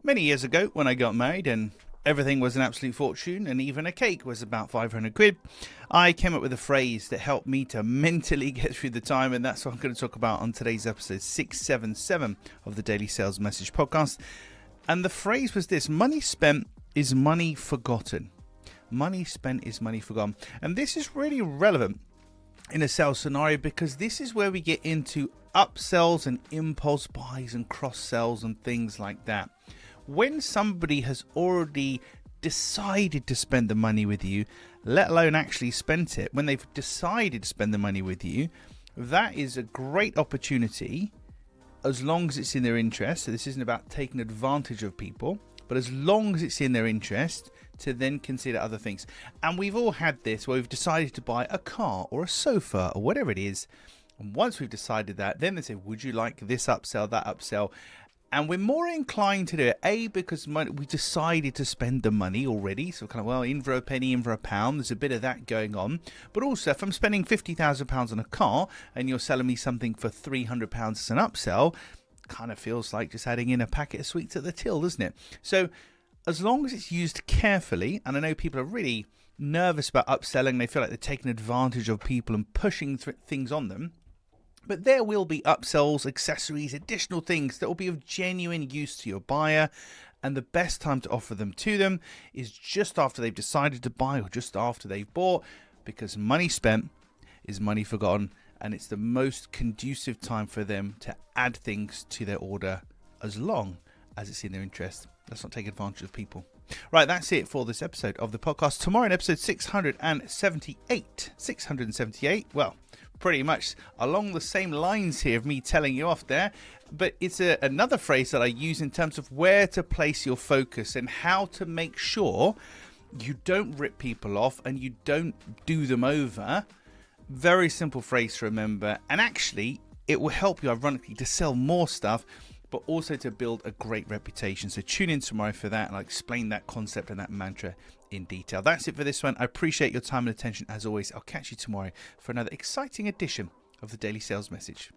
Many years ago when I got married and everything was an absolute fortune and even a cake was about 500 quid, I came up with a phrase that helped me to mentally get through the time, and that's what I'm going to talk about on today's episode 677 of the Daily Sales Message podcast. And the phrase was this: money spent is money forgotten. Money spent is money forgotten. And this is really relevant in a sales scenario because this is where we get into upsells and impulse buys and cross sells and things like that. When somebody has already decided to spend the money with you, let alone actually spent it, when they've decided to spend the money with you, that is a great opportunity as long as it's in their interest. So this isn't about taking advantage of people, but as long as it's in their interest, to then consider other things. And we've all had this where we've decided to buy a car or a sofa or whatever it is. And once we've decided that, then they say, would you like this upsell, that upsell? And we're more inclined to do it, A, because we decided to spend the money already. So kind of, well, in for a penny, in for a pound. There's a bit of that going on. But also, if I'm spending £50,000 on a car and you're selling me something for £300 as an upsell, kind of feels like just adding in a packet of sweets at the till, doesn't it? So as long as it's used carefully, and I know people are really nervous about upselling. They feel like they're taking advantage of people and pushing things on them. But there will be upsells, accessories, additional things that will be of genuine use to your buyer. And the best time to offer them to them is just after they've decided to buy or just after they've bought, because money spent is money forgotten. And it's the most conducive time for them to add things to their order as long as it's in their interest. Let's not take advantage of people. Right, that's it for this episode of the podcast. Tomorrow in episode 678, well, pretty much along the same lines here of me telling you off there, but it's another phrase that I use in terms of where to place your focus and how to make sure you don't rip people off and you don't do them over. Very simple phrase to remember, and actually it will help you, ironically, to sell more stuff, but also to build a great reputation. So tune in tomorrow for that, and I'll explain that concept and that mantra in detail. That's it for this one. I appreciate your time and attention as always. I'll catch you tomorrow for another exciting edition of the Daily Sales Message.